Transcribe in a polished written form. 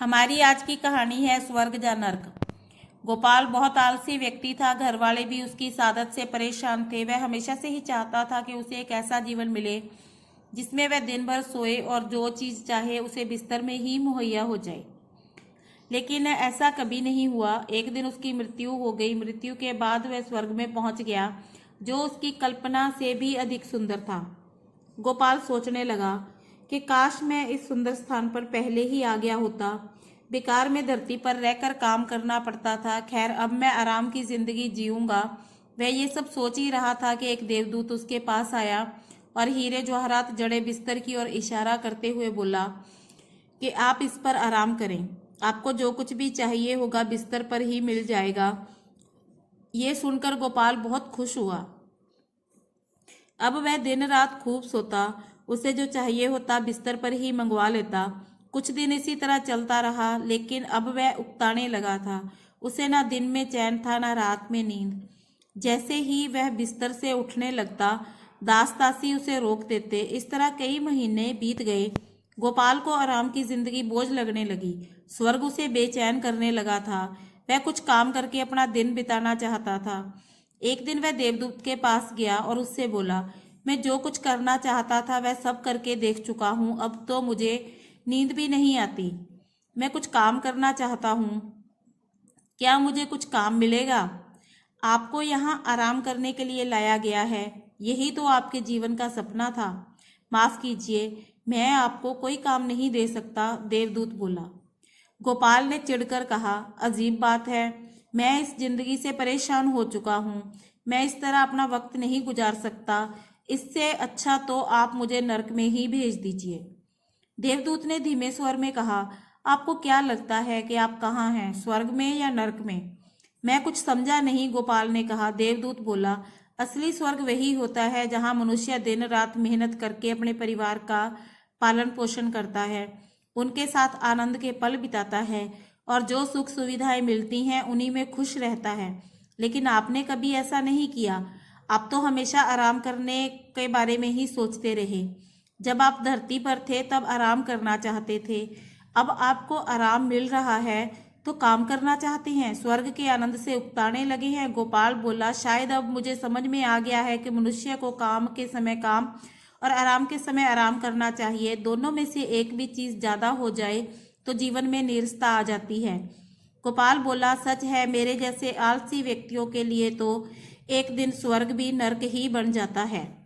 हमारी आज की कहानी है स्वर्ग या नर्क। गोपाल बहुत आलसी व्यक्ति था। घर वाले भी उसकी इस आदत से परेशान थे। वह हमेशा से ही चाहता था कि उसे एक ऐसा जीवन मिले जिसमें वह दिन भर सोए और जो चीज़ चाहे उसे बिस्तर में ही मुहैया हो जाए। लेकिन ऐसा कभी नहीं हुआ। एक दिन उसकी मृत्यु हो गई। मृत्यु के बाद वह स्वर्ग में पहुंच गया, जो उसकी कल्पना से भी अधिक सुंदर था। गोपाल सोचने लगा कि काश मैं इस सुंदर स्थान पर पहले ही आ गया होता। बेकार में धरती पर रहकर काम करना पड़ता था। खैर, अब मैं आराम की जिंदगी जीऊंगा। वह ये सब सोच ही रहा था कि एक देवदूत उसके पास आया और हीरे जवाहरात जड़े बिस्तर की ओर इशारा करते हुए बोला कि आप इस पर आराम करें। आपको जो कुछ भी चाहिए होगा बिस्तर पर ही मिल जाएगा। ये सुनकर गोपाल बहुत खुश हुआ। अब वह दिन रात खूब सोता। उसे जो चाहिए होता बिस्तर पर ही मंगवा लेता। कुछ दिन इसी तरह चलता रहा, लेकिन अब वह उकताने लगा था। उसे ना दिन में चैन था, ना रात में नींद। जैसे ही वह बिस्तर से उठने लगता, दास दासी उसे रोक देते। इस तरह कई महीने बीत गए। गोपाल को आराम की जिंदगी बोझ लगने लगी। स्वर्ग उसे बेचैन करने लगा था। वह कुछ काम करके अपना दिन बिताना चाहता था। एक दिन वह देवदूत के पास गया और उससे बोला, मैं जो कुछ करना चाहता था वह सब करके देख चुका हूँ। अब तो मुझे नींद भी नहीं आती। मैं कुछ काम करना चाहता हूँ। क्या मुझे कुछ काम मिलेगा? आपको यहाँ आराम करने के लिए लाया गया है। यही तो आपके जीवन का सपना था। माफ कीजिए, मैं आपको कोई काम नहीं दे सकता, देवदूत बोला। गोपाल ने चिढ़कर कहा, अजीब बात है। मैं इस जिंदगी से परेशान हो चुका हूँ। मैं इस तरह अपना वक्त नहीं गुजार सकता। इससे अच्छा तो आप मुझे नर्क में ही भेज दीजिए। देवदूत ने धीमे स्वर में कहा, आपको क्या लगता है कि आप कहाँ हैं, स्वर्ग में या नर्क में? मैं कुछ समझा नहीं, गोपाल ने कहा। देवदूत बोला, असली स्वर्ग वही होता है जहाँ मनुष्य दिन रात मेहनत करके अपने परिवार का पालन पोषण करता है, उनके साथ आनंद के पल बिताता है और जो सुख सुविधाएं मिलती हैं उन्हीं में खुश रहता है। लेकिन आपने कभी ऐसा नहीं किया। आप तो हमेशा आराम करने के बारे में ही सोचते रहे। जब आप धरती पर थे तब आराम करना चाहते थे। अब आपको आराम मिल रहा है तो काम करना चाहते हैं, स्वर्ग के आनंद से उकताने लगे हैं। गोपाल बोला, शायद अब मुझे समझ में आ गया है कि मनुष्य को काम के समय काम और आराम के समय आराम करना चाहिए। दोनों में से एक भी चीज ज्यादा हो जाए तो जीवन में नीरसता आ जाती है। गोपाल बोला, सच है, मेरे जैसे आलसी व्यक्तियों के लिए तो एक दिन स्वर्ग भी नर्क ही बन जाता है।